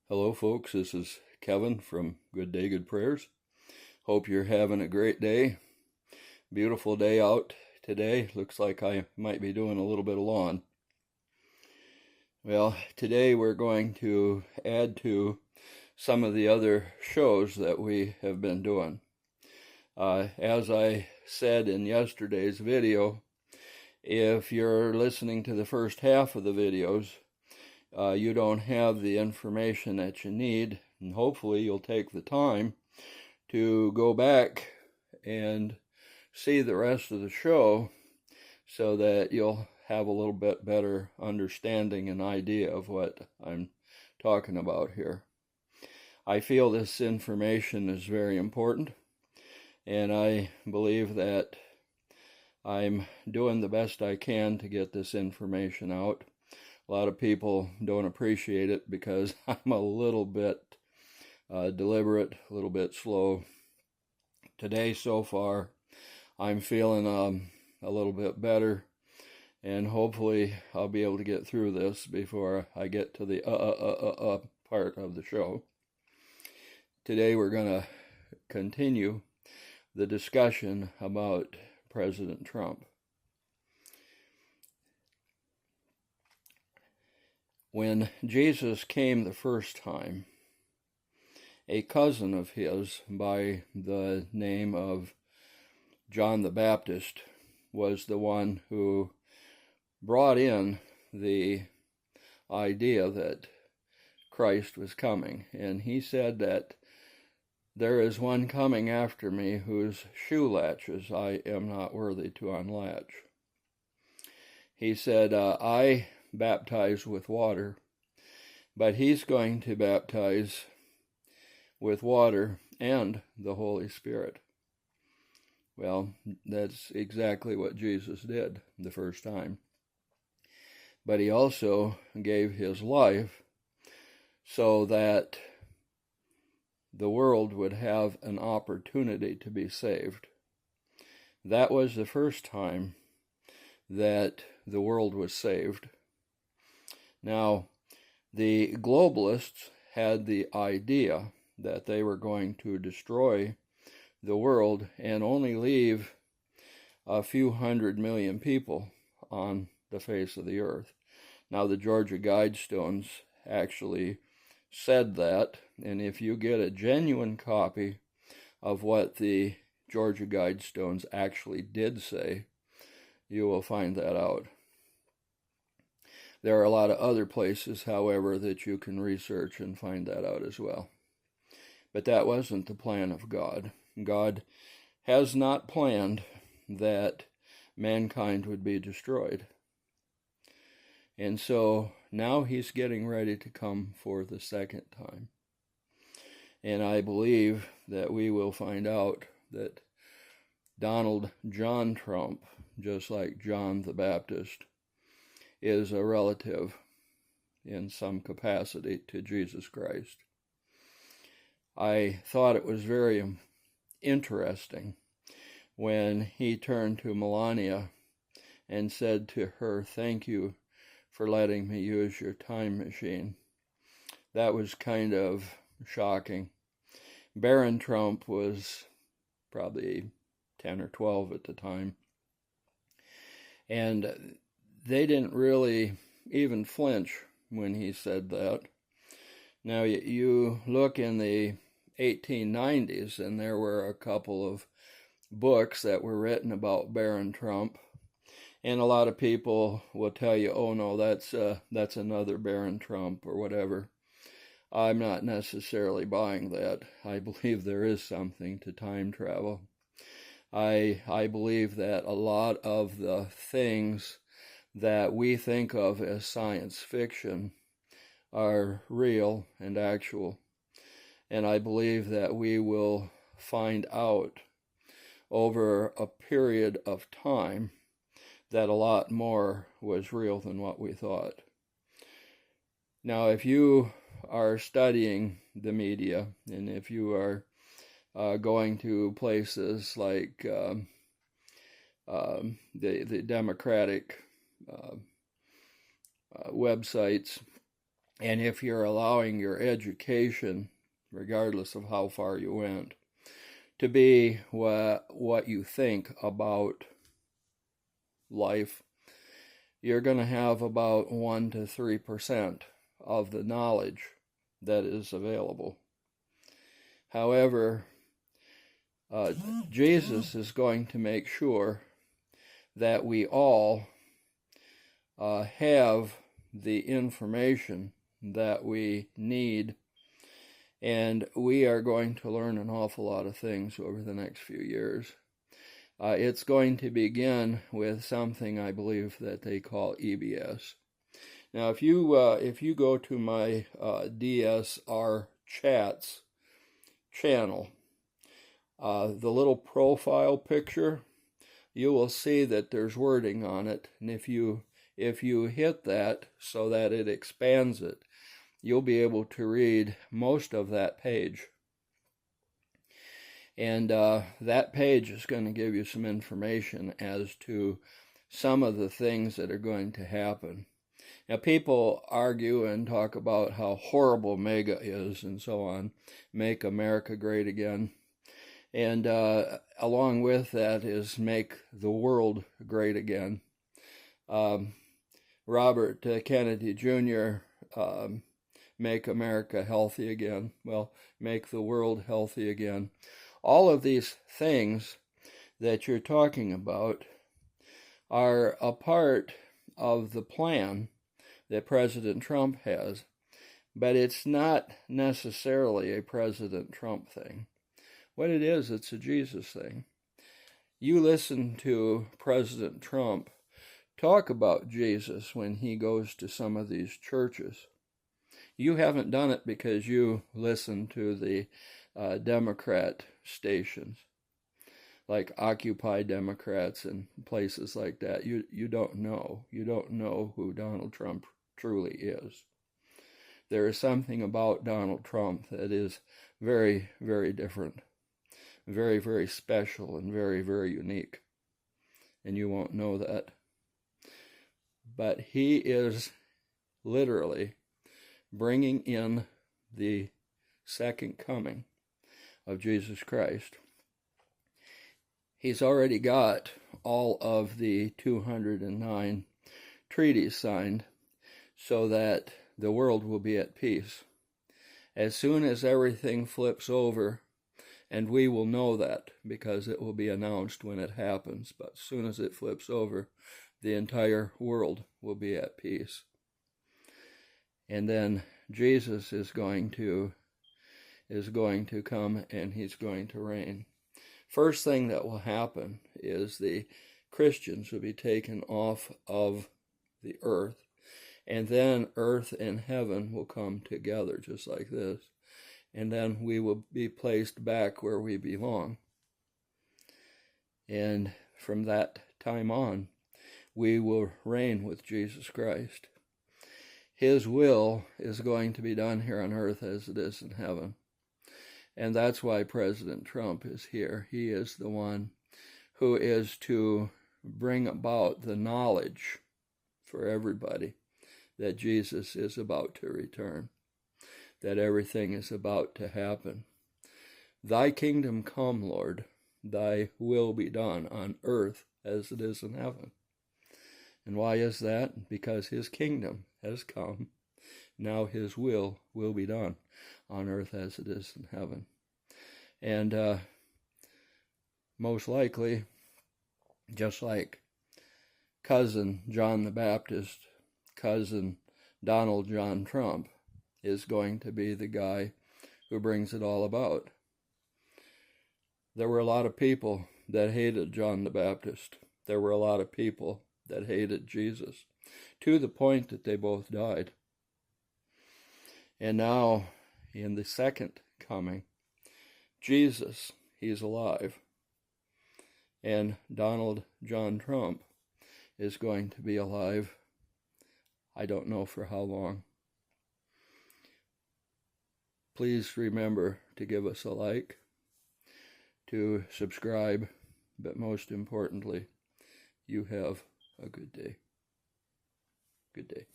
Hello folks, this is Kevin from Good Day, Good Prayers. Hope you're having a great day. Beautiful day out today. Looks like I might be doing a little bit of lawn. Well, today we're going to add to some of the other shows that we have been doing. As I said in yesterday's video, if you're listening to the first half of the videos, you don't have the information that you need, and hopefully you'll take the time to go back and see the rest of the show so that you'll have a little bit better understanding and idea of what I'm talking about here. I feel this information is very important, and I believe that I'm doing the best I can to get this information out. A lot of people don't appreciate it because I'm a little bit deliberate, a little bit slow. Today, so far, I'm feeling a little bit better, and hopefully I'll be able to get through this before I get to the part of the show. Today, we're going to continue the discussion about President Trump. When Jesus came the first time, a cousin of his by the name of John the Baptist was the one who brought in the idea that Christ was coming. And he said that there is one coming after me whose shoe latches I am not worthy to unlatch. He said, I baptize with water, but he's going to baptize with water and the Holy Spirit. Well, that's exactly what Jesus did the first time. But he also gave his life so that the world would have an opportunity to be saved. That was the first time that the world was saved. Now, the globalists had the idea that they were going to destroy the world and only leave a few 100 million people on the face of the earth. Now, the Georgia Guidestones actually said that, and if you get a genuine copy of what the Georgia Guidestones actually did say, you will find that out. There are a lot of other places, however, that you can research and find that out as well. But that wasn't the plan of God. God has not planned that mankind would be destroyed. And so now he's getting ready to come for the second time. And I believe that we will find out that Donald John Trump, just like John the Baptist, is a relative in some capacity to Jesus Christ. I thought it was very interesting when he turned to Melania and said to her, "Thank you for letting me use your time machine." That was kind of shocking. Barron Trump was probably 10 or 12 at the time, and they didn't really even flinch when he said that. Now, you look in the 1890s, and there were a couple of books that were written about Barron Trump, and a lot of people will tell you, oh no, that's another Barron Trump or whatever. I'm not necessarily buying that. I believe there is something to time travel. I believe that a lot of the things that we think of as science fiction are real and actual. And I believe that we will find out over a period of time that a lot more was real than what we thought. Now, if you are studying the media, and if you are going to places like the Democratic websites, And if you're allowing your education, regardless of how far you went, to be what you think about life, you're going to have about 1 to 3% of the knowledge that is available. However, Jesus is going to make sure that we all have the information that we need, and we are going to learn an awful lot of things over the next few years. It's going to begin with something I believe that they call EBS. Now, if you go to my DSR Chats channel, the little profile picture, you will see that there's wording on it, and if you hit that so that it expands it, you'll be able to read most of that page. And that page is going to give you some information as to some of the things that are going to happen. Now, people argue and talk about how horrible MAGA is and so on, Make America Great Again. And along with that is Make the World Great Again. Robert Kennedy Jr., Make America Healthy Again. Well, Make the World Healthy Again. All of these things that you're talking about are a part of the plan that President Trump has, but it's not necessarily a President Trump thing. What it is, it's a Jesus thing. You listen to President Trump talk about Jesus when he goes to some of these churches. You haven't done it because you listen to the Democrat stations, like Occupy Democrats and places like that. You don't know. You don't know who Donald Trump truly is. There is something about Donald Trump that is very, very different, very, very special, and very, very unique. And you won't know that. But he is literally bringing in the second coming of Jesus Christ. He's already got all of the 209 treaties signed so that the world will be at peace. As soon as everything flips over, and we will know that because it will be announced when it happens, but as soon as it flips over, the entire world will be at peace. And then Jesus is going to come, and he's going to reign. First thing that will happen is the Christians will be taken off of the earth, and then earth and heaven will come together just like this, and then we will be placed back where we belong. And from that time on, we will reign with Jesus Christ. His will is going to be done here on earth as it is in heaven. And that's why President Trump is here. He is the one who is to bring about the knowledge for everybody that Jesus is about to return, that everything is about to happen. Thy kingdom come, Lord, thy will be done on earth as it is in heaven. And why is that? Because his kingdom has come. Now his will be done on earth as it is in heaven. And most likely, just like cousin John the Baptist, cousin Donald John Trump is going to be the guy who brings it all about. There were a lot of people that hated John the Baptist. There were a lot of people that hated Jesus, to the point that they both died. And now, in the second coming, Jesus, he's alive. And Donald John Trump is going to be alive. I don't know for how long. Please remember to give us a like, to subscribe, but most importantly, you have a good day. Good day.